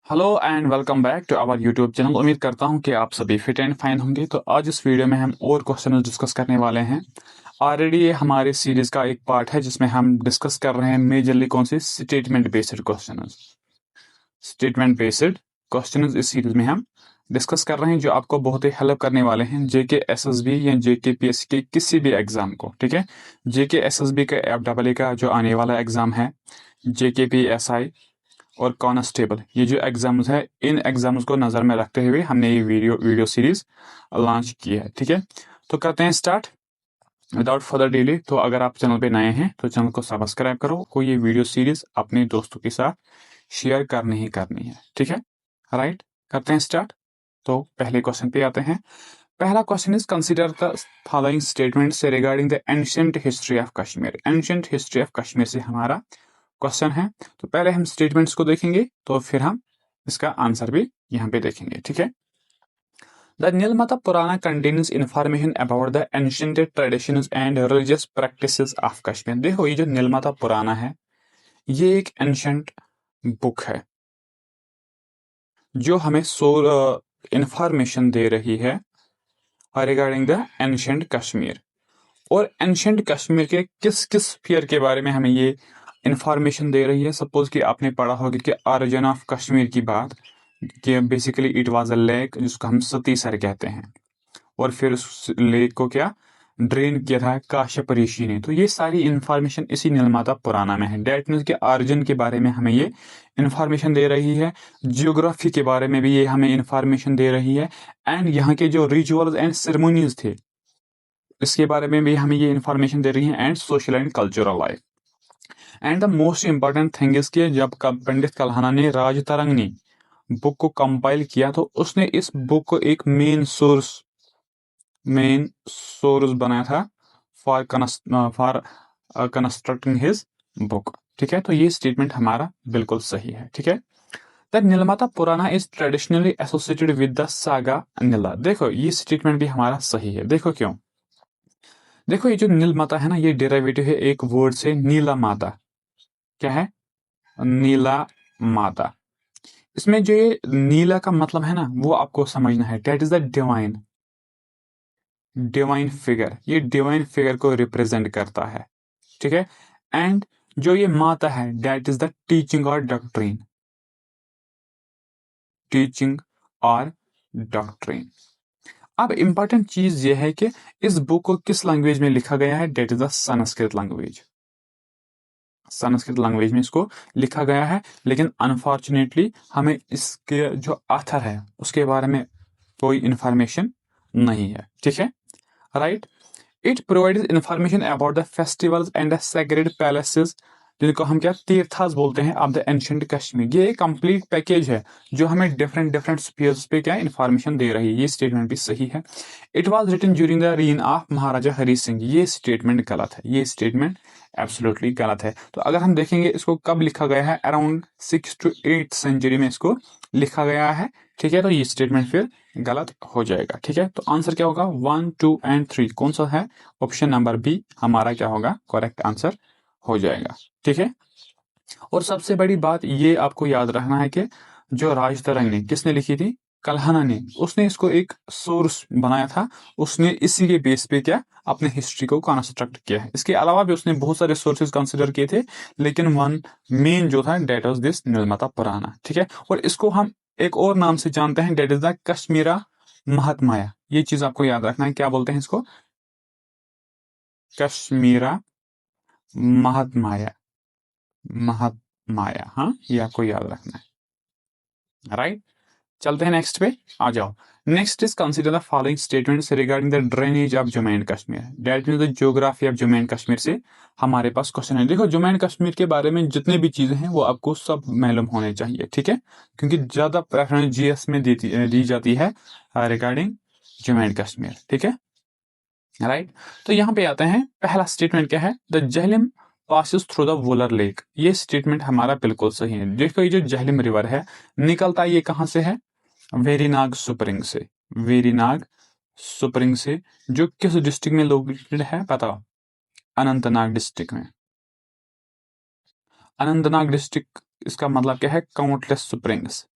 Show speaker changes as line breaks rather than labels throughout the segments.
Hello and welcome back to our YouTube channel. उम्मीद करता हूं कि आप सभी फिट एंड फाइन होंगे। तो आज इस वीडियो में हम और क्वेश्चन डिस्कस करने वाले हैं। ऑलरेडी ये हमारे सीरीज का एक पार्ट है जिसमें हम डिस्कस कर रहे हैं मेजरली कौन से statement based question. Statement based question इस सीरीज में हम डिस्कस कर रहे हैं जो आपको बहुत ही हेल्प करने वाले हैं जेके एसएसबी या जेके पीएससी के किसी भी एग्जाम को। ठीक है, जेके एसएसबी का एफडब्ल्यू का जो आने वाला एग्जाम है, जेके पीएसआई और कॉन्स्टेबल, ये जो एग्जाम्स है, इन एग्जाम्स को नज़र में रखते हुए हमने ये वीडियो सीरीज लॉन्च की है। ठीक है, तो करते हैं स्टार्ट विदाउट फर्दर डिले। तो अगर आप चैनल पे नए हैं तो चैनल को सब्सक्राइब करो, कोई ये वीडियो सीरीज अपने दोस्तों के साथ शेयर करनी ही करनी है। ठीक है, राइट, करते हैं स्टार्ट। तो पहले क्वेश्चन पे आते हैं। पहला question is consider the following statements regarding the ancient history of Kashmir. Ancient history of Kashmir से हमारा क्वेश्चन है। तो पहले हम स्टेटमेंट्स को देखेंगे तो फिर हम इसका आंसर भी यहाँ पे देखेंगे। ठीक है, द नीलमाता पुराना contains information about the ancient traditions and religious practices of Kashmir. देखो, ये जो नीलमाता पुराना है ये एक एंशिएंट बुक है जो हमें इंफॉर्मेशन दे रही है रिगार्डिंग द एंशिएंट कश्मीर। और एंशिएंट कश्मीर के किस किस फेयर के बारे में हमें ये इंफॉर्मेशन दे रही है। सपोज कि आपने पढ़ा होगा कि ऑरिजिन ऑफ कश्मीर की बात, कि basically it was a lake जिसको हम सती सर कहते हैं, और फिर उस लेक को क्या ड्रेन किया था काश्यप ऋषि ने। तो ये सारी इंफॉर्मेशन इसी नीलमाता पुराना में है। डेट मीन्स के ऑरिजिन के बारे में हमें ये इंफॉर्मेशन दे रही है, जियोग्राफी के बारे में भी ये हमें इंफॉर्मेशन दे रही है, एंड यहाँ के जो रिचुअल्स एंड सेरेमोनीज थे इसके बारे में भी हमें ये इंफॉर्मेशन दे रही है, and social and cultural life. And the most important thing is कि जब पंडित कल्हाना ने राजतरंगिणी बुक को कंपाइल किया तो उसने इस बुक को एक मेन सोर्स बनाया था फॉर कंस्ट्रक्टिंग हिज बुक। ठीक है, तो ये स्टेटमेंट हमारा बिल्कुल सही है। ठीक है, the Nilamata Purana is traditionally associated with the saga Nila. देखो, ये स्टेटमेंट भी हमारा सही है। देखो क्यों, देखो ये जो नीलमाता है ना, ये डेरिवेटिव है एक वर्ड से, नीला माता। क्या है? नीला माता। इसमें जो ये नीला का मतलब है ना वो आपको समझना है, that is the divine, divine figure. ये डिवाइन फिगर को रिप्रेजेंट करता है। ठीक है, एंड जो ये माता है डेट इज द टीचिंग और डॉक्ट्रिन, टीचिंग और डॉक्ट्रिन। अब इंपॉर्टेंट चीज ये है कि इस बुक को किस लैंग्वेज में लिखा गया है, that is the Sanskrit language. Sanskrit language में इसको लिखा गया है, लेकिन अनफॉर्चुनेटली हमें इसके जो ऑथर है उसके बारे में कोई इंफॉर्मेशन नहीं है। ठीक है, right. It provides information about the festivals and the sacred palaces, जिनको हम क्या तीर्थास बोलते हैं, ऑफ द एंशिएंट कश्मीर। ये एक कंप्लीट पैकेज है जो हमें डिफरेंट डिफरेंट स्पीयर्स पे क्या इंफॉर्मेशन दे रही है। ये स्टेटमेंट भी सही है। It was written during the reign of Maharaja Hari Singh. ये स्टेटमेंट गलत है, ये स्टेटमेंट एब्सोल्युटली गलत है। तो अगर हम देखेंगे इसको कब लिखा गया है, अराउंड 6 to 8 सेंचुरी में इसको लिखा गया है। ठीक है, तो ये स्टेटमेंट फिर गलत हो जाएगा। ठीक है, तो आंसर क्या होगा, 1, 2 एंड 3 कौन सा है? ऑप्शन नंबर बी हमारा क्या होगा, करेक्ट आंसर हो जाएगा। ठीक है, और सबसे बड़ी बात ये आपको याद रखना है कि जो राज तरंगिणी किसने लिखी थी, कल्हाना ने। उसने इसको एक सोर्स बनाया था, उसने इसी के बेस पे क्या अपने हिस्ट्री को कंस्ट्रक्ट किया है। इसके अलावा भी उसने बहुत सारे सोर्सेज कंसिडर किए थे, लेकिन वन मेन जो था डेट वाज दिस नीलमाता पुराना। ठीक है, और इसको हम एक और नाम से जानते हैं, डेट इज द कश्मीरा महात्माया। ये चीज आपको याद रखना है, क्या बोलते हैं इसको, कश्मीरा महात्माया, महात्माया। हाँ, ये आपको याद रखना है, राइट। चलते हैं नेक्स्ट पे, आ जाओ। Next is consider the following statements regarding the drainage of Jammu and Kashmir. That means the geography of Jammu and Kashmir से हमारे पास क्वेश्चन है। देखो, जम्मू एंड कश्मीर के बारे में जितने भी चीजें हैं वो आपको सब मालूम होने चाहिए। ठीक है, क्योंकि ज्यादा प्रेफरेंस जीएस में दी जाती है रिगार्डिंग जम्मू एंड कश्मीर। ठीक है, राइट। तो यहाँ पे आते हैं, पहला स्टेटमेंट क्या है, the Jhelum passes through the Wular lake. ये स्टेटमेंट हमारा बिल्कुल सही है। देखो, ये जो जहलिम रिवर है निकलता ये कहाँ से है, वेरीनाग सुप्रिंग से। वेरीनाग सुप्रिंग से, जो किस डिस्ट्रिक्ट में लोकेटेड है बताओ, अनंतनाग डिस्ट्रिक्ट में। अनंतनाग डिस्ट्रिक्ट, इसका मतलब क्या है, काउंटलेस सुप्रिंग्स।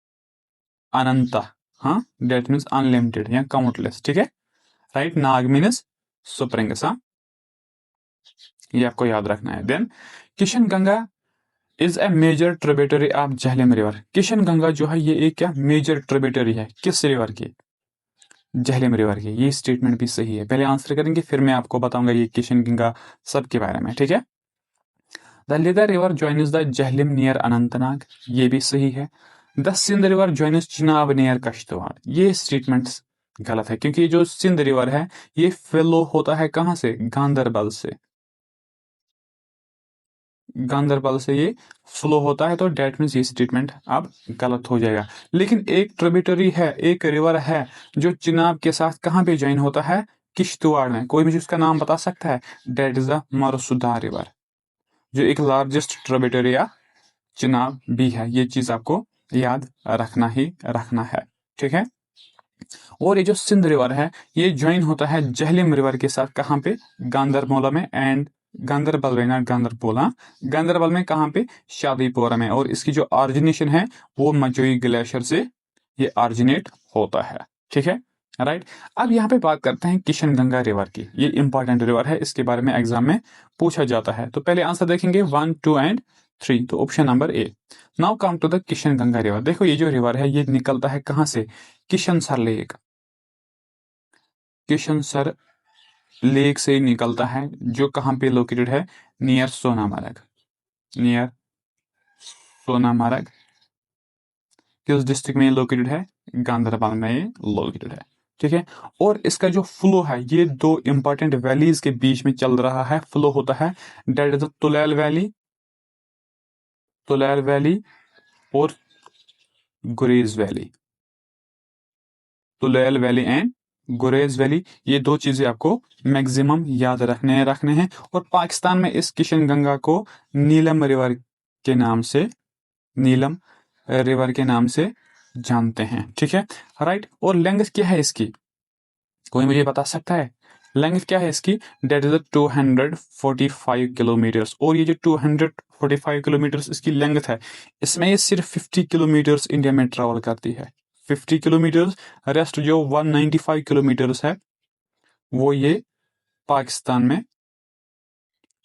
अनंता, हाँ, डेट मीन्स अनलिमिटेड या काउंटलेस, ठीक है, राइट। नाग मीन्स स्प्रिंग्स, हाँ, ये आपको याद रखना है। Then Kishan Ganga is a major tributary of Jhelum river. Kishan Ganga जो है ये एक क्या मेजर ट्रिब्यूटरी है किस रिवर की? झेलम रिवर की। ये स्टेटमेंट भी सही है। पहले आंसर करेंगे फिर मैं आपको बताऊंगा ये किशन गंगा सब के बारे में, ठीक है। The Lidder river joins the Jhelum near Anantnag, ये भी सही है। The Sindh river joins Chenab near Kishtwar, ये स्टेटमेंट गलत है क्योंकि ये जो सिंध रिवर है ये फ्लो होता है कहाँ से? गांधरबल से। गांधरबल से ये फ्लो होता है, तो डेट मीन्स ये स्टेटमेंट अब गलत हो जाएगा। लेकिन एक ट्रिब्यूटरी है, एक रिवर है जो चिनाब के साथ कहाँ पे ज्वाइन होता है? किश्तवाड़ में। कोई मुझे उसका नाम बता सकता है? डेट इज द मरुसुदा रिवर, जो एक लार्जेस्ट ट्रिब्यूटरी या चिनाब भी है। ये चीज आपको याद रखना ही रखना है, ठीक है। और ये जो सिंध रिवर है ये ज्वाइन होता है झेलम रिवर के साथ, कहाँ पे? गांधरबल में, एंड गांधरबल में, ना गांधरबल, हाँ, गांधरबल में कहाँ पे? शादीपोरा में। और इसकी जो ऑरिजिनेशन है वो मजोई ग्लेशियर से ये ऑरिजिनेट होता है, ठीक है, राइट। अब यहाँ पे बात करते हैं किशन गंगा रिवर की। ये इंपॉर्टेंट रिवर है, इसके बारे में एग्जाम में पूछा जाता है। तो पहले आंसर देखेंगे 1, 2 एंड 3, तो option number A. Now come to the Kishan Ganga river. देखो ये जो रिवर है ये निकलता है कहाँ से? Kishan sir lake, Kishan sir lake से निकलता है, जो कहाँ पे लोकेटेड है? Near Sonamarg, near Sonamarg. किस डिस्ट्रिक्ट में लोकेटेड है? गांधरबल में ये लोकेटेड है, ठीक है। और इसका जो फ्लो है ये दो इंपॉर्टेंट वैलीज के बीच में चल रहा है, फ्लो होता है। That is the Tulail valley, Tulail valley और Gurez valley, Tulail valley and Gurez valley. ये दो चीजें आपको मैक्सिमम याद रखने हैं। और पाकिस्तान में इस किशन गंगा को नीलम रिवर के नाम से, नीलम रिवर के नाम से जानते हैं, ठीक है, राइट। और लेंथ क्या है इसकी? कोई मुझे बता सकता है लेंथ क्या है इसकी? That is 245 kilometres. और ये जो 245 किलोमीटर्स इसकी लेंथ है, इसमें ये सिर्फ 50 किलोमीटर्स इंडिया में ट्रेवल करती है, 50 किलोमीटर्स। रेस्ट जो 195 किलोमीटर्स है वो ये पाकिस्तान में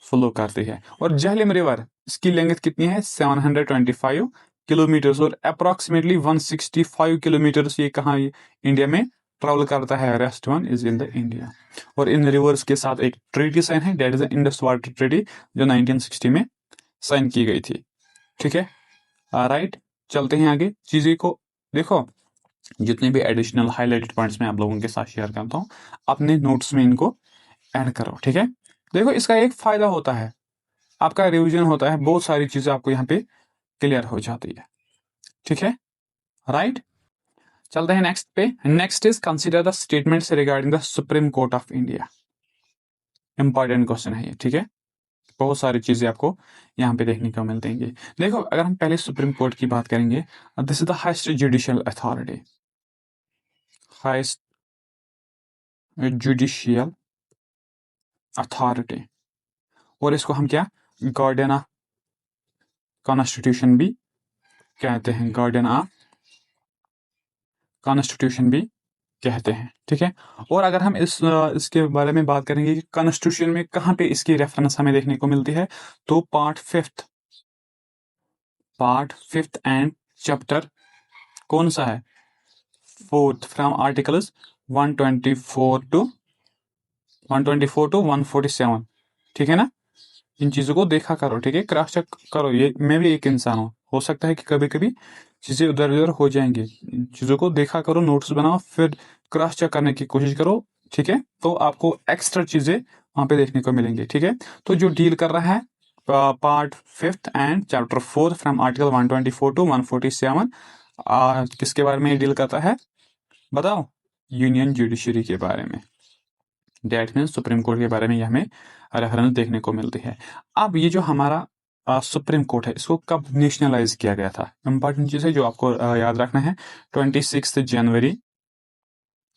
फ्लो करती है। और झेलम रिवर इसकी लेंथ कितनी है? 725 किलोमीटर्स। और अप्रोक्सीमेटली 165 किलोमीटर्स ये कहाँ इंडिया में ट्रेवल करता है। Rest one is in the India. और इन रिवर्स के साथ एक ट्रीटी साइन है, that is the Indus water treaty, जो 1960 में साइन की गई थी, ठीक है, राइट। चलते हैं आगे चीजें को। देखो जितने भी एडिशनल हाईलाइटेड पॉइंट्स मैं आप लोगों के साथ शेयर करता हूँ, अपने नोट्स में इनको ऐड करो, ठीक है। देखो इसका एक फायदा होता है, आपका रिवीजन होता है, बहुत सारी चीजें आपको यहाँ पे क्लियर हो जाती है, ठीक है, राइट। चलते हैं नेक्स्ट पे। Next is consider the statements regarding the supreme court of India. Important question है ये, ठीक है। बहुत सारी चीजें आपको यहाँ पे देखने को मिलती हैं। देखो अगर हम पहले सुप्रीम कोर्ट की बात करेंगे, this is the highest judicial authority, highest judicial authority. और इसको हम क्या गार्डियन ऑफ कॉन्स्टिट्यूशन भी कहते हैं, गार्डियन ऑफ कॉन्स्टिट्यूशन भी कहते हैं, ठीक है। और अगर हम इसके बारे में बात करेंगे कि कॉन्स्टिट्यूशन में कहाँ पे इसकी रेफरेंस हमें देखने को मिलती है, तो पार्ट फिफ्थ एंड चैप्टर कौन सा है? 4th, फ्रॉम आर्टिकल्स 124 टू 147, ठीक है ना। इन चीजों को देखा करो, ठीक है, क्रॉस चेक करो। ये मैं भी एक इंसान हूँ, हो सकता है कि कभी कभी चीजें उधर उधर हो जाएंगी। चीजों को देखा करो, नोट्स बनाओ, फिर क्रॉस चेक करने की कोशिश करो, ठीक है। तो आपको एक्स्ट्रा चीजें वहां पे देखने को मिलेंगी, ठीक है। तो जो डील कर रहा है part fifth and chapter 4 from article 124 to 147, किसके बारे में डील करता है बताओ? यूनियन जुडिशरी के बारे में, डेट मीन सुप्रीम कोर्ट के बारे में हमें रेफरेंस देखने को मिलती है। अब ये जो हमारा सुप्रीम कोर्ट है इसको कब नेशनलाइज किया गया था? इंपॉर्टेंट चीज है जो आपको याद रखना है, 26 जनवरी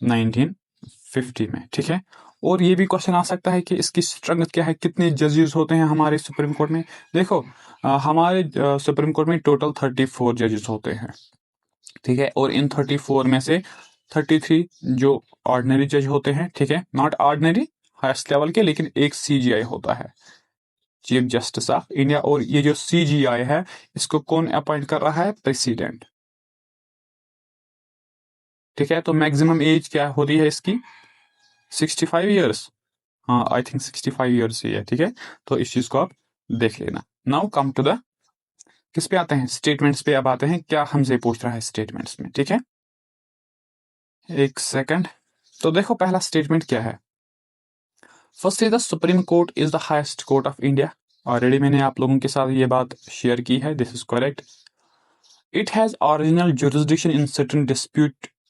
1950 में, ठीक है। और ये भी क्वेश्चन आ सकता है कि इसकी स्ट्रेंथ क्या है, कितने जजेस होते हैं हमारे सुप्रीम कोर्ट में? देखो हमारे सुप्रीम कोर्ट में टोटल 34 जजेस होते हैं, ठीक है। और इन 34 में से 33 जो ऑर्डिनरी जज होते हैं, ठीक है, नॉट ऑर्डिनरी हाईएस्ट लेवल के, लेकिन एक सीजीआई होता है, चीफ जस्टिस ऑफ इंडिया। और ये जो सीजीआई है इसको कौन अपॉइंट कर रहा है? प्रेसिडेंट। ठीक है। तो मैक्सिमम एज क्या होती है इसकी? 65 ईयर्स। हाँ, आई थिंक 65 ईयर्स ही है। ठीक है। तो इस चीज को आप देख लेना। नाउ कम टू द, किस पे आते हैं? स्टेटमेंट्स पे अब आते हैं, क्या हमसे पूछ रहा है स्टेटमेंट्स में। ठीक है, एक सेकंड। तो देखो पहला स्टेटमेंट क्या है। First is the supreme court is the highest court of India. Already मैंने आप लोगों के साथ ये बात शेयर की है, this is correct. It has original jurisdiction in certain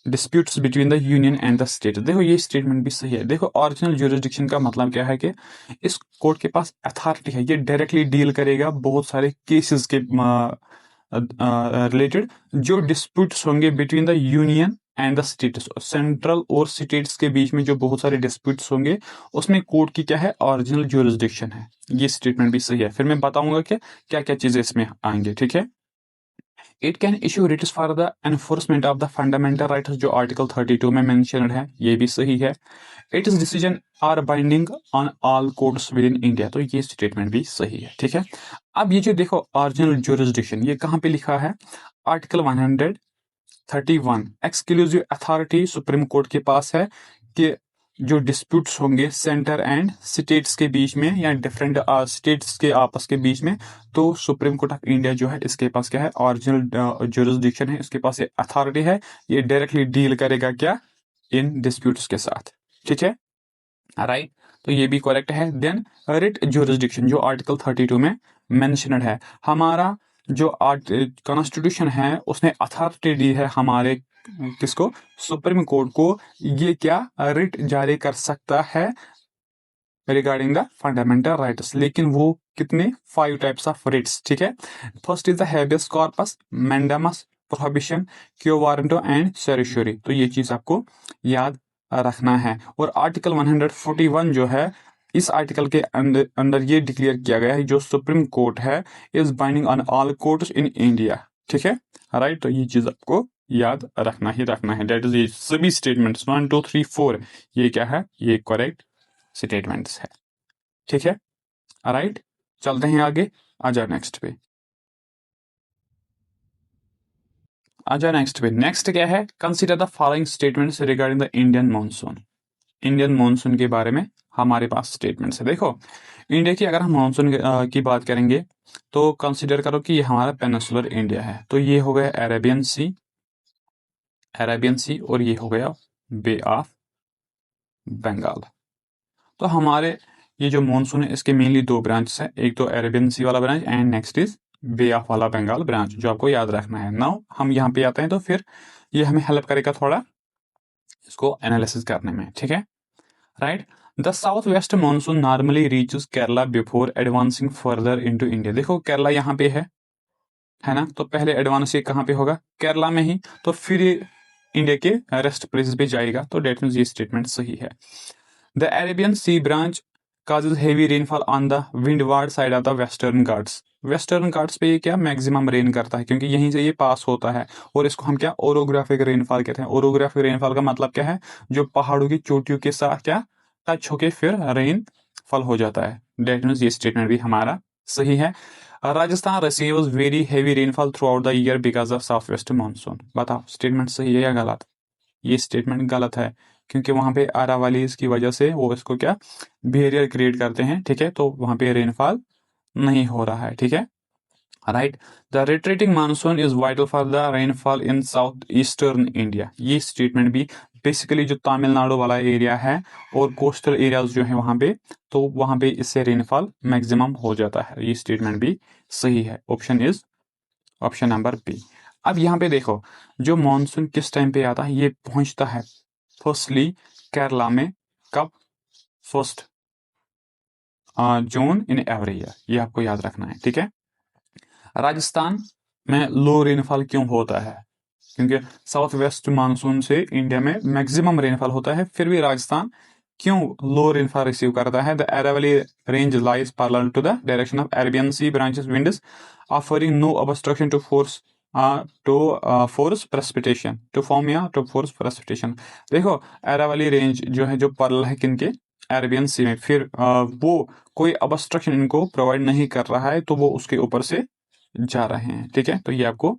disputes between the union and the state. देखो ये स्टेटमेंट भी सही है। देखो ओरिजिनल जुरिस्डिक्शन का मतलब क्या है कि इस कोर्ट के पास अथॉरिटी है, ये डायरेक्टली डील करेगा बहुत सारे केसेस के रिलेटेड जो डिस्प्यूट्स होंगे between the union and the states. Central और स्टेट्स के बीच में जो बहुत सारे डिस्प्यूट्स होंगे उसमें कोर्ट की क्या है? ओरिजिनल जुरिस्डिक्शन है। ये स्टेटमेंट भी सही है। फिर मैं बताऊंगा कि क्या क्या चीजें इसमें आएंगे। ठीक है। It can issue writs for the enforcement of the fundamental rights, जो आर्टिकल 32 में मेंशनड है, ये भी सही है। It is decision are binding on all courts with in India, तो ये स्टेटमेंट भी सही है। ठीक है। अब ये जो देखो ओरिजिनल जुरिस्डिक्शन, ये कहाँ पे लिखा है? Article 131, exclusive authority supreme court के पास है कि जो डिस्प्यूट्स होंगे सेंटर एंड स्टेट्स के बीच में या डिफरेंट स्टेट्स के आपस के बीच में, तो सुप्रीम कोर्ट ऑफ इंडिया जो है इसके पास क्या है? ओरिजिनल जुरिस्डिक्शन है, इसके पास ये अथॉरिटी है, ये डायरेक्टली डील करेगा क्या? इन डिस्प्यूट्स के साथ। ठीक है, राइट। तो ये भी करेक्ट है। देन रिट जुरिस्डिक्शन जो आर्टिकल 32 में मेंशनड है, हमारा जो कॉन्स्टिट्यूशन है उसने अथॉरिटी दी है हमारे किसको? सुप्रीम कोर्ट को। ये क्या रिट जारी कर सकता है रिगार्डिंग द फंडामेंटल राइट्स, लेकिन वो कितने? 5 टाइप्स ऑफ रिट्स। ठीक है। First is the habeas corpus, mandamus, prohibition, quo warranto and certiorari. तो ये चीज आपको याद रखना है। और आर्टिकल 141 जो है, इस आर्टिकल के अंदर अंदर ये डिक्लेयर किया गया है जो सुप्रीम कोर्ट है is binding on all courts in India. ठीक है, राइट। तो ये चीज आपको याद रखना ही रखना है। डेट इज ये सभी स्टेटमेंट्स 1 2 3 4 ये क्या है? ये करेक्ट स्टेटमेंट्स है। ठीक है, राइट। चलते हैं आगे। आ जाओ नेक्स्ट पे, आ जाओ नेक्स्ट पे। नेक्स्ट क्या है? Consider the following statements regarding the Indian monsoon. Indian monsoon के बारे में हमारे पास स्टेटमेंट्स है। देखो इंडिया की अगर हम मानसून की बात करेंगे तो कंसीडर करो कि ये हमारा पेनिसुलर इंडिया है। तो ये हो गया अरेबियन सी, अरेबियन सी, और ये हो गया बे ऑफ बंगाल। तो हमारे ये जो मानसून है इसके मेनली 2 ब्रांच है, एक तो अरेबियन सी वाला branch and next is bay of वाला बंगाल ब्रांच, जो आपको याद रखना है। नाउ हम यहाँ पे आते हैं तो फिर ये हमें हेल्प करेगा थोड़ा इसको एनालिसिस करने में। ठीक है, right. The south west monsoon normally reaches Kerala before advancing further into India. देखो केरला यहाँ पे है ना, तो पहले एडवांस ये कहाँ पे होगा? केरला में ही, तो फिर ये इंडिया के रेस्ट प्लेसेस पे जाएगा। तो डेट मींस ये स्टेटमेंट सही है। The Arabian sea branch causes heavy rainfall on the windward side of the western Ghats। Western Ghats पे ये क्या मैक्सिमम रेन करता है क्योंकि यहीं से ये पास होता है, और इसको हम क्या ओरोग्राफिक रेनफॉल कहते हैं। ओरोग्राफिक रेनफॉल का मतलब क्या है? जो पहाड़ों की चोटियों के साथ क्या टच होके फिर रेन फॉल हो जाता है। डेट मींस ये स्टेटमेंट भी हमारा सही है। Rajasthan receives very heavy rainfall through out the year because of south west monsoon. बताओ स्टेटमेंट सही है या गलत? ये स्टेटमेंट गलत है क्योंकि वहां पे आरावालीज की वजह से वो इसको क्या बिहेवियर क्रिएट करते हैं। ठीक है, तो वहां पे रेनफॉल नहीं हो रहा है। ठीक है, right. The retreating monsoon is vital for the rainfall in south eastern India. ये स्टेटमेंट भी बेसिकली जो तमिलनाडु वाला एरिया है और कोस्टल एरियाज जो है वहां पे, तो वहां पे इससे रेनफॉल मैक्सिमम हो जाता है। ये स्टेटमेंट भी सही है। Option is option number B. अब यहाँ पे देखो जो मानसून किस टाइम पे आता है, ये पहुंचता है फर्स्टली केरला में कब? 1 जून इन एवरी ईयर, ये आपको याद रखना है। ठीक है, राजस्थान में लो रेनफॉल क्यों होता है? क्योंकि साउथ वेस्ट मानसून से इंडिया में मैक्सिमम रेनफॉल होता है, फिर भी राजस्थान क्यों लो रेनफॉल रिसीव करता है? The Aravalli range lies parallel to the direction of Arabian sea branches winds offering no obstruction to force to force precipitation, to form या टू फोर्स प्रेसिपिटेशन। देखो एरा वाली रेंज जो है जो पर्ल है किनके, अरेबियन सी में, फिर वो कोई ऑब्स्ट्रक्शन इनको प्रोवाइड नहीं कर रहा है तो वो उसके ऊपर से जा रहे हैं। ठीक है, तो ये आपको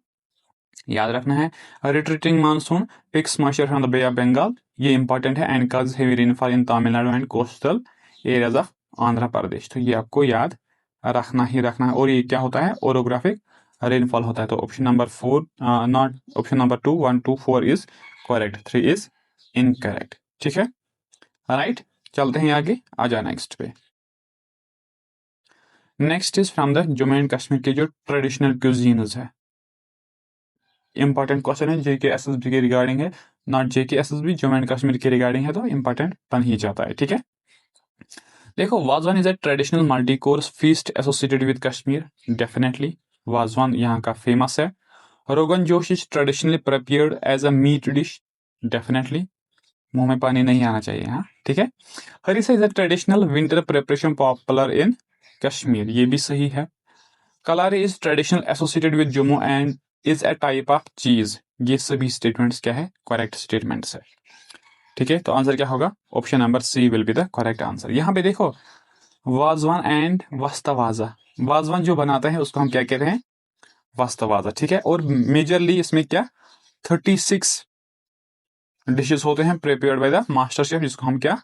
याद रखना है। Retreating monsoon picks moisture from the Bay of Bengal, ये इंपॉर्टेंट है, and cause heavy rainfall in Tamil Nadu and coastal areas of Andhra Pradesh. तो ये आपको याद रखना ही रखना है। और ये क्या होता है, ओरोग्राफिक रेनफॉल होता है। तो option number 4 not option number 2 1 2 4 is correct, 3 is incorrect. ठीक है, राइट। चलते हैं आगे, आ जाए नेक्स्ट पे। Next is from the Jammu and Kashmir के जो ट्रेडिशनल क्यूजीन्स है। इंपॉर्टेंट क्वेश्चन है, जेके एसएसबी के रिगार्डिंग है, not JK SSB, Jammu and Kashmir के रिगार्डिंग है, तो इंपॉर्टेंट बन ही जाता है। ठीक है, देखो wazwan is a traditional multi course feast associated with Kashmir. Definitely wazwan यहाँ का फेमस है। Rogan josh is traditionally prepared as a meat dish. Definitely मुंह में पानी नहीं आना चाहिए। हाँ, ठीक है। Harissa is a traditional winter preparation popular in Kashmir, ये भी सही है। Kalari is traditional associated with Jammu and is a type of चीज। ये सभी स्टेटमेंट्स क्या है, करेक्ट स्टेटमेंट्स है। ठीक है, तो आंसर क्या होगा, option number C will be the correct answer. यहाँ पे देखो वाजवान एंड वस्तवाजा, वाजवान जो बनाता है उसको हम क्या कहते हैं, वस्तवाजा। ठीक है, और मेजरली इसमें क्या 36 डिशेस होते हैं prepared by the master chef, जिसको हम क्या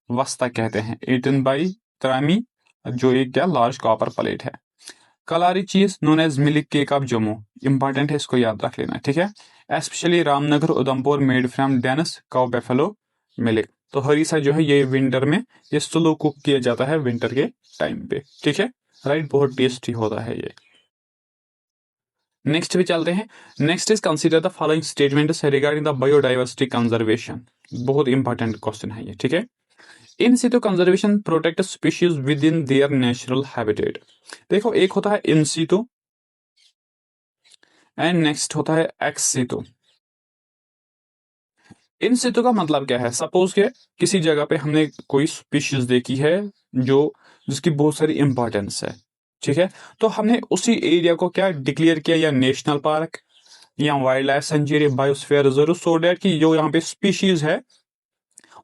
वस्ता कहते हैं, ईटन बाई त्रामी, जो एक क्या लार्ज कॉपर प्लेट है। Kalari cheese known as milk cake of Jammu, important है, इसको याद रख लेना। ठीक है, especially Ramnagar Udhampur made from dense cow buffalo milk. तो हरीसा जो है ये विंटर में ये स्लो कुक किया जाता है विंटर के टाइम पे। ठीक है, राइट, बहुत टेस्टी होता है ये। नेक्स्ट भी चलते हैं। Next is consider the following statements regarding the biodiversity conservation. बहुत इंपॉर्टेंट क्वेश्चन है ये। ठीक है, in situ conservation protect species within their natural habitat. देखो एक होता है इन सितु एंड नेक्स्ट होता है एक्स सितु। इन सितु का मतलब क्या है, सपोज के किसी जगह पे हमने कोई स्पीशीज देखी है जो जिसकी बहुत सारी इंपॉर्टेंस है। ठीक है, तो हमने उसी एरिया को क्या डिक्लेयर किया, या नेशनल पार्क या wildlife sanctuary, biosphere reserve, so that कि जो यहाँ पे स्पीशीज है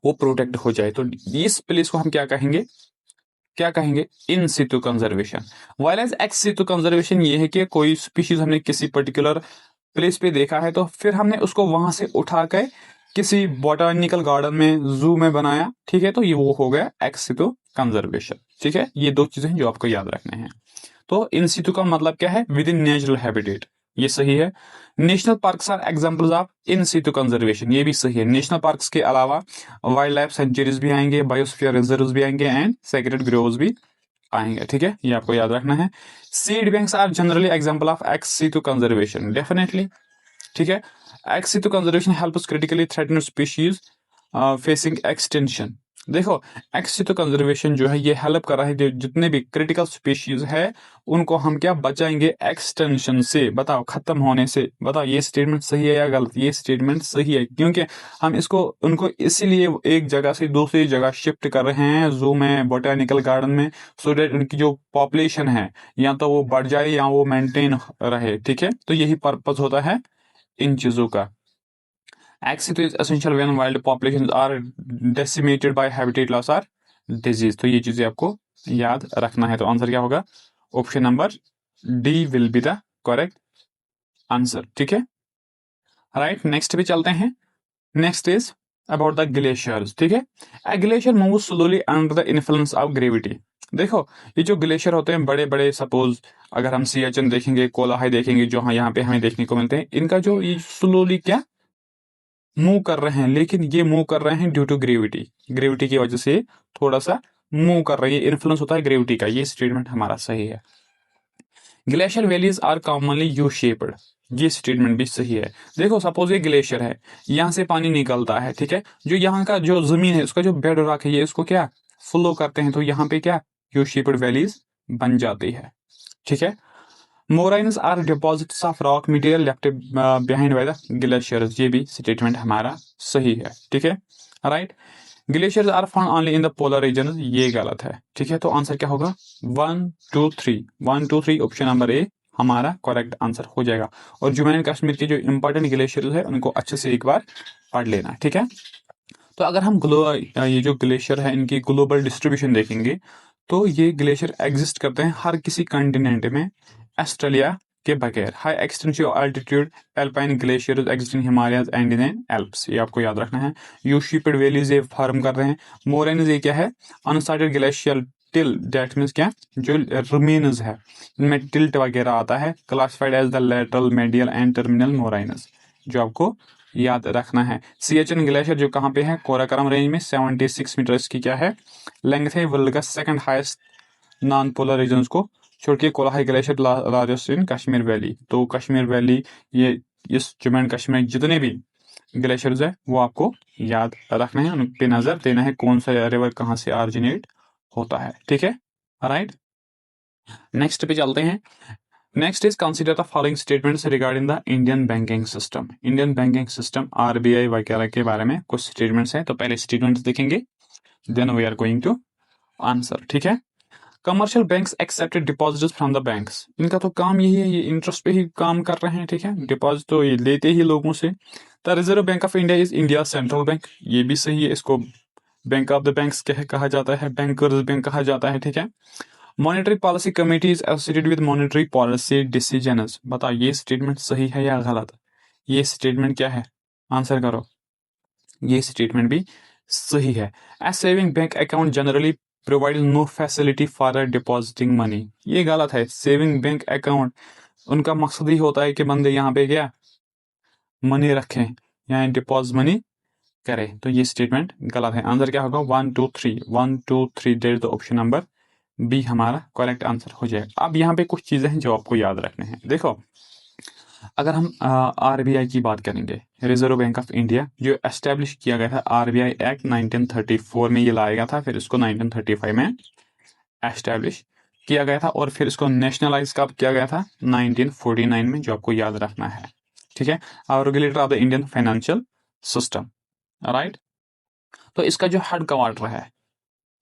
वो प्रोटेक्ट हो जाए। तो इस प्लेस को हम क्या कहेंगे, क्या कहेंगे, in situ conservation. While as ex situ conservation ये है कि कोई स्पीशीज हमने किसी पर्टिकुलर प्लेस पे देखा है तो फिर हमने उसको वहां से उठा के किसी बोटानिकल गार्डन में, जू में बनाया। ठीक है, तो ये वो हो गया एक्स सितु कंजर्वेशन। ठीक है, ये दो चीजें जो आपको याद रखने हैं। तो इन सितु का मतलब क्या है, विद इन नेचुरल हैबिटेट, ये सही है। National parks are examples of in situ conservation, ये भी सही है। नेशनल पार्क्स के अलावा वाइल्ड लाइफ सेंचुरीज भी आएंगे, बायोस्फीयर रिजर्व्स भी आएंगे एंड सेक्रेड ग्रोव्स भी आएंगे। ठीक है, ये आपको याद रखना है। Seed banks are generally example of ex situ conservation, definitely. ठीक है, ex situ conservation helps critically threatened species facing extension. देखो एक्स सितु कंजर्वेशन जो है ये हेल्प कर रहा है, जो जितने भी क्रिटिकल स्पीशीज है उनको हम क्या बचाएंगे, एक्सटेंशन से। बताओ, खत्म होने से। बताओ ये स्टेटमेंट सही है या गलत, ये स्टेटमेंट सही है, क्योंकि हम इसको उनको इसीलिए एक जगह से दूसरी जगह शिफ्ट कर रहे हैं, जू में, बोटानिकल गार्डन में, सो डेट उनकी जो पॉपुलेशन है या तो वो बढ़ जाए या वो मेंटेन रहे। ठीक है, तो यही पर्पज होता है इन चीजों का। Axis is essential when wild populations are decimated by habitat loss or disease। तो ये चीजें आपको याद रखना है। तो आंसर क्या होगा, option number D will be the correct answer. ठीक है, राइट। नेक्स्ट भी चलते हैं। Next is about the glaciers. ठीक है, a glacier move slowly under the influence of gravity. देखो ये जो ग्लेशियर होते हैं बड़े बड़े, सपोज अगर हम सियाचिन देखेंगे, कोलाहाई देखेंगे, जो हाँ यहाँ पे हमें देखने को मिलते हैं, इनका जो ये स्लोली क्या मूव कर रहे हैं, लेकिन ये मूव कर रहे हैं ड्यू टू ग्रेविटी, ग्रेविटी की वजह से थोड़ा सा मूव कर रही है, इन्फ्लुएंस होता है ग्रेविटी का। ये स्टेटमेंट हमारा सही है। Glacier valleys are commonly U shaped, ये स्टेटमेंट भी सही है। देखो सपोज ये ग्लेशियर है, यहाँ से पानी निकलता है। ठीक है, जो यहाँ का जो जमीन है उसका जो बेड रॉक है ये इसको क्या फ्लो करते हैं, तो यहाँ पे क्या यू शेप्ड वैलीज बन जाती है। ठीक है, moraines are deposits of rock material left behind by the glaciers, ये भी स्टेटमेंट हमारा सही है। ठीक है, right. Glaciers are found only in the polar region, ये गलत है। ठीक है, तो आंसर क्या होगा, 1 2 3, 1 2 3, ऑप्शन नंबर ए हमारा करेक्ट आंसर हो जाएगा। और जम्मू एंड कश्मीर के जो इंपॉर्टेंट ग्लेशियर है उनको अच्छे से एक बार पढ़ लेना, ठीक है। तो अगर हम ये जो ग्लेशियर है इनकी ग्लोबल डिस्ट्रीब्यूशन देखेंगे तो ये ग्लेशियर एग्जिस्ट करते हैं हर किसी कंटिनेंट में ऑस्ट्रेलिया के बगैर। High extensive altitude alpine glaciers exist in Himalayas and in Alps, ये आपको याद रखना है। यू शीपेड वैलीज ये फॉर्म कर रहे हैं। मोरेन्स ये क्या है, unsorted glacial till, that means क्या, जो रिमेन्स है इनमें टिल्ट वगैरह आता है। Classified as the lateral, medial and terminal moraines, जो आपको याद रखना है। सियाचिन ग्लेशियर जो कहाँ पे है, कोराकोरम रेंज में 76 मीटर इसकी क्या है लेंथ है। वर्ल्ड का second highest non polar region को छोड़ के Kolahoi glacier largest in Kashmir valley. तो कश्मीर वैली, ये इस जम्मू एंड कश्मीर जितने भी ग्लेशियर्स है वो आपको याद रखना है, उन पे नजर देना है कौन सा रिवर कहाँ से ऑरिजिनेट होता है, ठीक है। राइट, नेक्स्ट पे चलते हैं। Next is consider the following statements regarding the Indian banking system. Indian banking system, RBI वगैरह के बारे में कुछ स्टेटमेंट्स हैं। तो पहले स्टेटमेंट्स देखेंगे, then we are going to answer, ठीक है। Commercial banks accepted deposits from the banks, इनका तो काम यही है, ये इंटरेस्ट पे ही काम कर रहे हैं, ठीक है। डिपॉजिट तो ये लेते ही लोगों से। The reserve bank of India is India central bank, ये भी सही है, इसको बैंक ऑफ द बैंक्स कहा जाता है, बैंकर्स बैंक कहा जाता है, ठीक है। Monetary policy committee is associated with monetary policy decisions, बताओ ये स्टेटमेंट सही है या गलत। ये स्टेटमेंट क्या है, आंसर करो। ये स्टेटमेंट भी सही है। A saving bank account generally provide no facility for depositing money, ये गलत है। सेविंग बैंक अकाउंट उनका मकसद ही होता है कि बंदे यहाँ पे क्या मनी रखें या डिपॉजिट मनी करें, तो ये स्टेटमेंट गलत है। आंसर क्या होगा, 1 2 3 that the option number B हमारा करेक्ट आंसर हो जाएगा। अब यहाँ पे कुछ चीजें हैं जो आपको याद रखने हैं। देखो, अगर हम आरबीआई की बात करेंगे, रिजर्व बैंक ऑफ इंडिया, जो एस्टेब्लिश किया गया था आरबीआई एक्ट 1934 में ये लाया गया था, फिर इसको 1935 में एस्टेब्लिश किया गया था, और फिर इसको नेशनलाइज कब किया गया था, 1949 में, जो आपको याद रखना है, ठीक है। और regulator of the Indian financial system, right. तो इसका जो हेड क्वार्टर है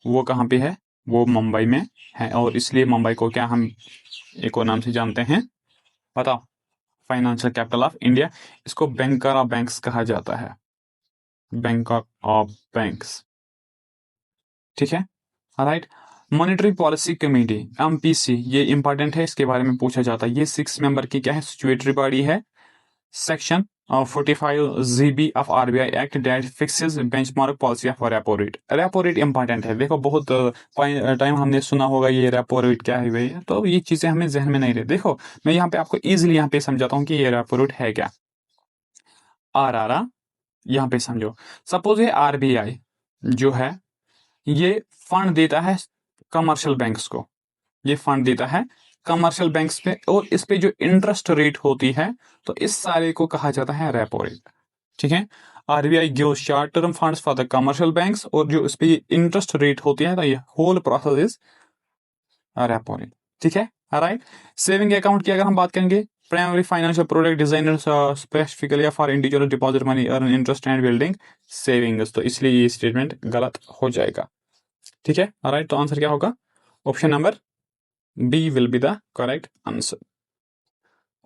वो कहाँ पे है, वो मुंबई में है, और इसलिए मुंबई को क्या हम एक और नाम से जानते हैं, बताओ, फाइनेंशियल कैपिटल ऑफ इंडिया। इसको बैंकर ऑफ बैंक्स कहा जाता है, बैंकर ऑफ बैंक्स, ठीक है, right. Monetary policy committee, MPC, ये इंपॉर्टेंट है, इसके बारे में पूछा जाता है। ये 6 मेंबर की क्या है, स्टैट्यूटरी बॉडी है। Section 45 GB of RBI act that fixes benchmark policy of repo rate. Repo rate important है, देखो बहुत टाइम हमने सुना होगा ये रेपो रेट क्या है भाई, तो ये चीजें हमें जहन में नहीं रहती। देखो मैं यहाँ पे आपको इजीली यहाँ पे समझाता हूँ कि ये रेपो रेट है क्या। आर यहाँ पे समझो, सपोज ये आरबीआई जो है ये फंड देता है कमर्शियल बैंक्स को, ये फंड देता है कमर्शियल बैंक्स पे, और इस पे जो इंटरेस्ट रेट होती है तो इस सारे को कहा जाता है रेपो रेट, ठीक है। RBI give short term funds for the commercial banks, और जो इस पे इंटरेस्ट रेट होती है तो ये whole process is repo rate, ठीक है, राइट। सेविंग अकाउंट की अगर हम बात करेंगे, primary financial product designer specifically for individual deposit money earn interest and building savings, तो इसलिए ये स्टेटमेंट गलत हो जाएगा, ठीक है, राइट। तो आंसर क्या होगा, option number B will be the correct answer.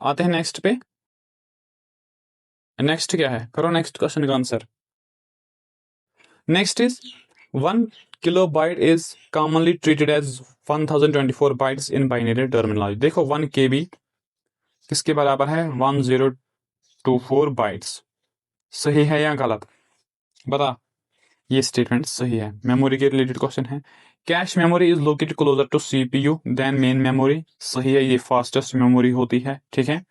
आते हैं नेक्स्ट पे, नेक्स्ट क्या है, करो नेक्स्ट क्वेश्चन का answer. Next is 1 kilobyte is commonly treated as 1024 bytes in binary terminology. देखो 1 KB किसके बराबर है, 1024 बाइट्स, सही है या गलत, बता। ये स्टेटमेंट सही है, मेमोरी के रिलेटेड क्वेश्चन है। Cache memory is located closer to CPU than main memory, सही है, ये फास्टेस्ट मेमोरी होती है, ठीक है।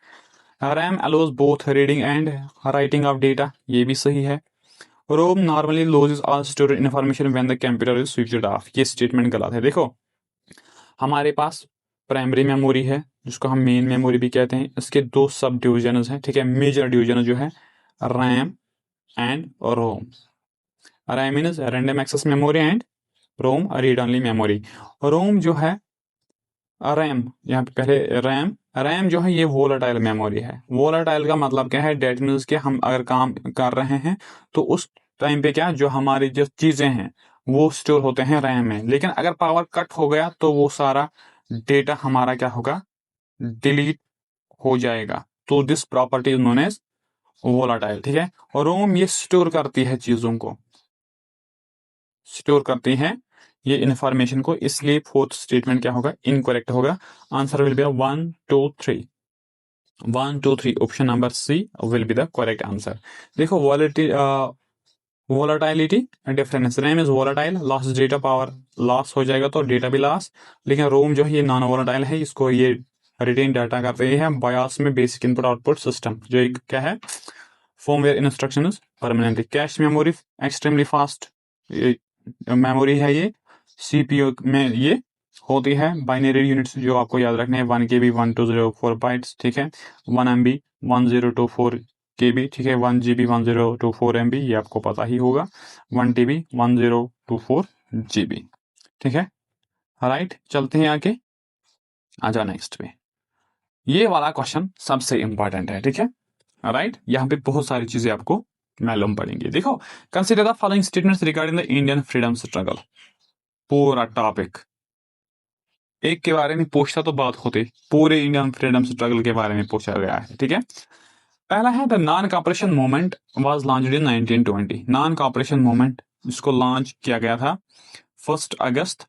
RAM allows both reading and writing of data, ये भी सही है। ROM normally loses all stored information when the computer is switched off, ये स्टेटमेंट गलत है। देखो हमारे पास प्राइमरी मेमोरी है जिसको हम मेन मेमोरी भी कहते हैं, इसके 2 सब डिविजन हैं, ठीक है। मेजर डिविजन जो है RAM and ROM. RAM means random access memory and ROM read only memory. ROM जो है रैम, यहाँ पे पहले रैम, रैम जो है ये वोलेटाइल मेमोरी है। वोलेटाइल का मतलब क्या है, डेट मीन्स के हम अगर काम कर रहे हैं तो उस टाइम पे क्या जो हमारी जो चीजें हैं वो स्टोर होते हैं रैम में, लेकिन अगर पावर कट हो गया तो वो सारा डेटा हमारा क्या होगा, डिलीट हो जाएगा। तो this property is known as volatile, ठीक है। और रोम ये स्टोर करती है चीजों को, स्टोर करती है ये इंफॉर्मेशन को, इसलिए फोर्थ स्टेटमेंट क्या होगा, इनकरेक्ट होगा। Answer will be 1 2 3, 1 2 3, option number C will be the correct answer. देखो volatility difference, RAM is volatile, loss data power, loss हो जाएगा तो डेटा भी लॉस। लेकिन रोम जो है ये नॉन वोलाटाइल है, इसको ये रिटेन डाटा करते हैं। बायोस में बेसिक इनपुट आउटपुट सिस्टम जो एक क्या है, firmware instructions permanently. Cache memory extremely fast memory है ये। सीपीयू में ये होती है बाइनरी यूनिट्स जो आपको याद रखने हैं, 1 KB 1204 बाइट्स, ठीक है। 1 MB 1024 KB, ठीक है। 1 GB 1024 MB, ये आपको पता ही होगा। 1 TB 1024 GB, ठीक है। राइट, चलते हैं आगे, आ जाओ नेक्स्ट पे। ये वाला क्वेश्चन सबसे इंपॉर्टेंट है, ठीक है। राइट, यहाँ पे बहुत सारी चीजें आपको मालूम पड़ेंगी। देखो, consider the following statements regarding the Indian freedom struggle. पूरा टॉपिक एक के बारे में पूछता तो बात होती, पूरे इंडियन फ्रीडम स्ट्रगल के बारे में पूछा गया है, ठीक है। पहला है the non cooperation movement was launched in 1920। Non cooperation movement इसको लॉन्च किया गया था 1 अगस्त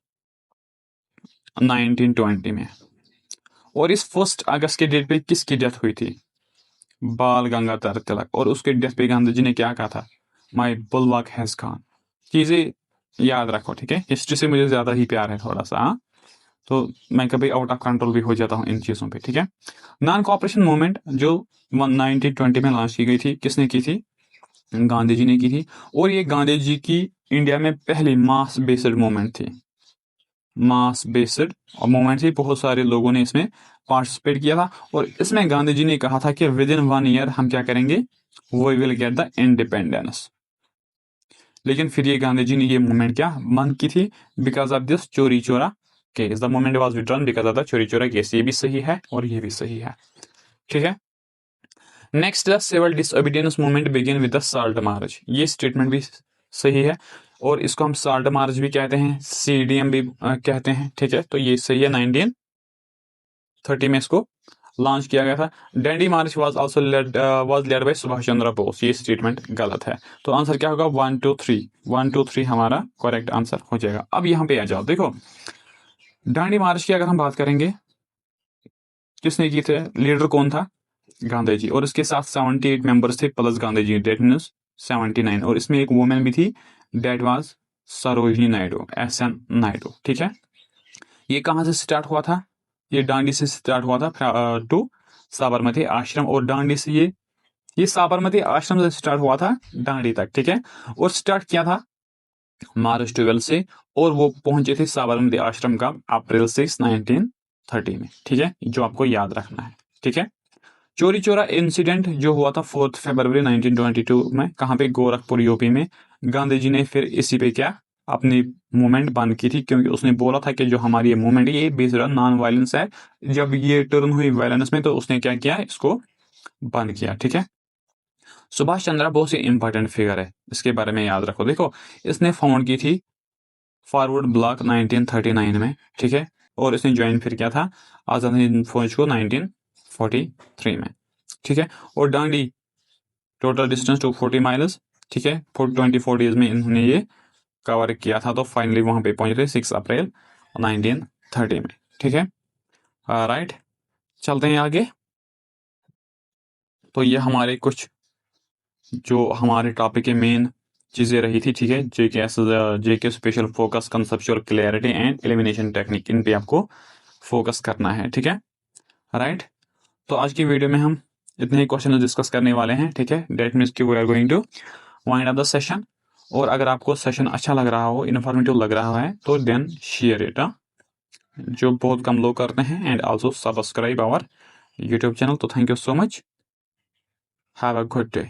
1920 में। और इस 1 अगस्त के डेट पे किसकी डेथ हुई थी, बाल गंगाधर तिलक। और उसके डेथ पे गांधी जी ने क्या कहा था, माई बुलवाक हैज गॉन। चीजें याद रखो, ठीक है। हिस्ट्री से मुझे ज्यादा ही प्यार है थोड़ा सा, हाँ, तो मैं कभी आउट ऑफ कंट्रोल भी हो जाता हूँ इन चीजों पे, ठीक है। नॉन कॉपरेशन मूवमेंट जो 1920 में लॉन्च की गई थी, किसने की थी, गांधी जी ने की थी। और ये गांधी जी की इंडिया में पहली मास बेस्ड मूवमेंट थी, मास बेस्ड मूवमेंट थी। बहुत सारे लोगों ने इसमें पार्टिसिपेट किया था। और इसमें गांधी जी ने कहा था कि विद इन 1 ईयर हम क्या करेंगे, we will get the independence. लेकिन फिर ये गांधी जी ने ये मूवमेंट क्या बंद की थी, बिकॉज ऑफ दिस चोरी चोरा case. The movement was withdrawn because of the चोरी चोरा केस। ये भी सही है और ये भी सही है, ठीक है। Next, the civil disobedience movement begin with the salt march. ये स्टेटमेंट भी सही है और इसको हम साल्ट मार्च भी कहते हैं, CDM भी कहते हैं, ठीक है। तो ये सही है, 1930 में इसको लॉन्च किया गया था। Dandi march was also led by Subhash Chandra Bose. ये स्टेटमेंट गलत है। तो आंसर क्या होगा, 1 2 3, 1 2 3 हमारा करेक्ट आंसर हो जाएगा। अब यहाँ पे आ जाओ, देखो डांडी मार्च की अगर हम बात करेंगे, किसने की थे, लीडर कौन था, गांधी जी। और इसके साथ 78 मेंबर्स थे plus Gandhi ji, that means 79। और इसमें एक वुमेन भी थी, that was Sarojini Naidu, SN Naidu, ठीक है। ये कहाँ से स्टार्ट हुआ था, ये डांडी से स्टार्ट हुआ था टू साबरमती आश्रम। और डांडी से ये साबरमती आश्रम से स्टार्ट हुआ था डांडी तक, ठीक है। और स्टार्ट किया था मार्च 12 से, और वो पहुंचे थे साबरमती आश्रम का अप्रैल 6 1930 में, ठीक है। जो आपको याद रखना है, ठीक है। चोरी चोरा इंसिडेंट जो हुआ था 4 फरवरी 1922 में, कहाँ पे, गोरखपुर यूपी में। गांधी जी ने फिर इसी पे क्या अपनी मूवमेंट बंद की थी, क्योंकि उसने बोला था कि जो हमारी ये मूवमेंट है ये बेस्ड ऑन नॉन वायलेंस है। जब ये टर्न हुई वायलेंस में तो उसने क्या किया, इसको बंद किया, ठीक है। सुभाष चंद्र बोस ये इंपॉर्टेंट फिगर है, इसके बारे में याद रखो। देखो, इसने फाउंड की थी फॉरवर्ड ब्लॉक 1939 में, ठीक है। और इसने ज्वाइन फिर किया था आजाद हिंद फौज को 1943 में, ठीक है। और डांडी टोटल डिस्टेंस 240 माइल्स, ठीक है। 24 डेज में इन्होंने ये कवर किया था। तो फाइनली वहां पे पहुंच रहे 6 अप्रैल 1930 में, ठीक है। राइट, चलते हैं आगे। तो ये हमारे कुछ जो हमारे टॉपिक के मेन चीजें रही थी, ठीक है। JK special focus, conceptual clarity and elimination technique, इन पे आपको फोकस करना है, ठीक है। राइट, तो आज की वीडियो में हम इतने ही क्वेश्चन डिस्कस करने वाले हैं, ठीक है। डेट मीन्स कि we are going to wind up the session. और अगर आपको सेशन अच्छा लग रहा हो, इन्फॉर्मेटिव लग रहा है, तो देन शेयर इट, जो बहुत कम लोग करते हैं। And also subscribe our YouTube channel. तो thank you so much, have a good day.